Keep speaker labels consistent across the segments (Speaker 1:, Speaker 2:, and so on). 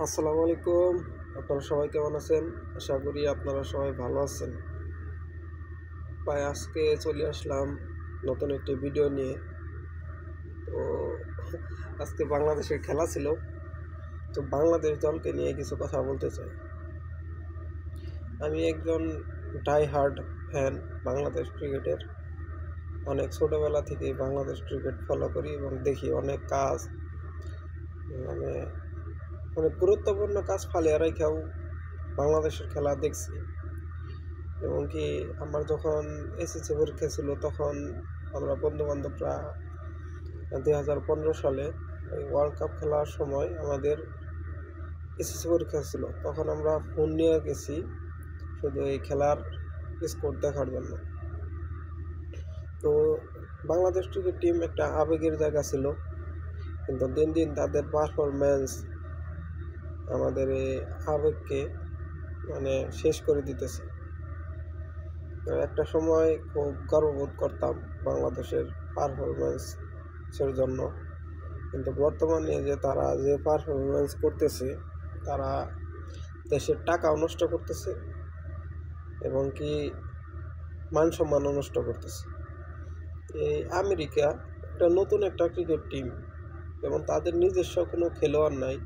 Speaker 1: আসসালামু আলাইকুম। আপনারা সবাই কেমন আছেন? আশা করি আপনারা সবাই ভালো আছেন। ভাই আজকে চলে আসলাম নতুন একটি ভিডিও নিয়ে। তো আজকে বাংলাদেশের খেলা ছিল, তো বাংলাদেশ দলকে নিয়ে কিছু কথা বলতে চাই। আমি একজন ডাই হার্ড ফ্যান বাংলাদেশ ক্রিকেটের। অনেক ছোটোবেলা থেকেই বাংলাদেশ ক্রিকেট ফলো করি এবং দেখি অনেক কাজ, মানে অনেক গুরুত্বপূর্ণ কাজ ফালিয়ে রেখেও বাংলাদেশের খেলা দেখছি। এবং কি আমার যখন এসএসসি পরীক্ষা ছিল তখন আমরা বন্ধুবান্ধবরা 2015 সালে ওয়ার্ল্ড কাপ খেলার সময় আমাদের এসএসসি পরীক্ষা ছিল, তখন আমরা ফোন নিয়ে গেছি শুধু এই খেলার স্কোর দেখার জন্য। তো বাংলাদেশ ক্রিকেট টিম একটা আবেগের জায়গা ছিল, কিন্তু দিন দিন তাদের পারফরম্যান্স আমাদের এই আবেগকে শেষ করে দিতেছে। একটা সময় খুব গর্ববোধ করতাম বাংলাদেশের পারফরমেন্সের জন্য, কিন্তু বর্তমানে যে তারা যে পারফরমেন্স করতেছে, তারা দেশের টাকাও নষ্ট করতেছে এবং কি মান সম্মানও নষ্ট করতেছে। এই আমেরিকা একটা নতুন একটা ক্রিকেট টিম এবং তাদের নিজস্ব কোনো খেলোয়াড় নাই।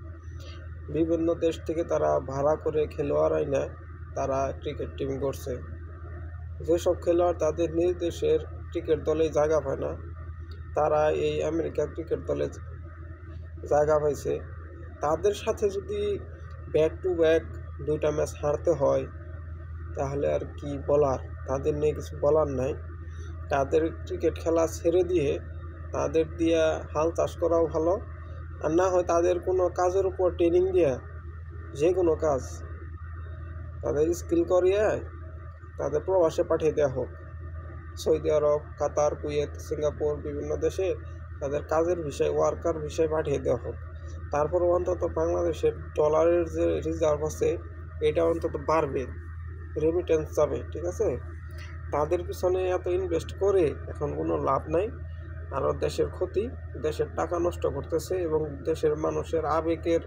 Speaker 1: বিভিন্ন দেশ থেকে তারা ভাড়া করে খেলোয়াড় আইনা তারা ক্রিকেট টিম করছে। যেসব খেলোয়াড় তাদের নিজ দেশের ক্রিকেট দলে জায়গা পায় না, তারা এই আমেরিকা ক্রিকেট দলে জায়গা পাইছে। তাদের সাথে যদি ব্যাক টু ব্যাক 2টা ম্যাচ হারতে হয়, তাহলে আর কি বলার, তাদের নিয়ে কিছু বলার নাই। তাদের ক্রিকেট খেলা ছেড়ে দিয়ে তাদের দিয়া হাল চাষ করাও ভালো, আর না হয় তাদের কোনো কাজের উপর ট্রেনিং দিয়ে যে কোনো কাজ তাদের স্কিল করিয়ে তাদের প্রবাসে পাঠিয়ে দেওয়া হোক। সৌদি আরব, কাতার, কুয়েত, সিঙ্গাপুর বিভিন্ন দেশে তাদের কাজের বিষয়, ওয়ার্কার বিষয় পাঠিয়ে দেওয়া হোক। তারপর অন্তত বাংলাদেশের ডলারের যে রিজার্ভ আছে এটা অন্তত বাড়বে, রেমিটেন্স যাবে, ঠিক আছে। তাদের পিছনে এত ইনভেস্ট করে এখন কোনো লাভ নাই, আরও দেশের ক্ষতি, দেশের টাকা নষ্ট করতেছে এবং দেশের মানুষের আবেগের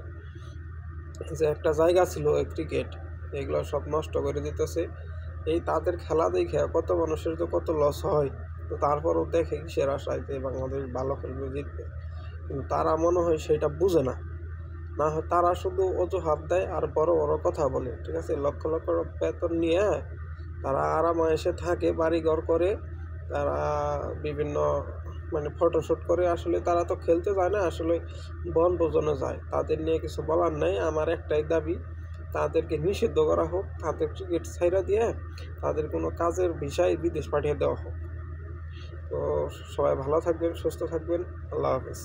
Speaker 1: যে একটা জায়গা ছিল ক্রিকেট, এগুলো সব নষ্ট করে দিতেছে। এই তাদের খেলা দেখে কত মানুষের তো কত লস হয়, তো তারপরও দেখে কিসের আশায় যে বাংলাদেশ ভালো খেলবে, জিতবে, কিন্তু তারা মনে হয় সেটা বুঝে না। না হয় তারা শুধু অজুহাত দেয় আর বড় বড় কথা বলে, ঠিক আছে। লক্ষ লক্ষ বেতন নিয়ে তারা আরামায়েশে থাকে, বাড়িঘর করে, তারা বিভিন্ন ফটোশ্যুট করে। আসলে তারা তো খেলতে যায় না, আসলে বনভোজনে যায়। তাদের নিয়ে কিছু বলার নাই। আমার একটাই দাবি, তাদেরকে নিষিদ্ধ করা হোক, তাদের ক্রিকেট ছাইরা দিয়ে তাদের কোনো কাজের ভিসায় বিদেশ পাঠিয়ে দেওয়া হোক। তো সবাই ভালো থাকবেন, সুস্থ থাকবেন। আল্লাহ হাফেজ।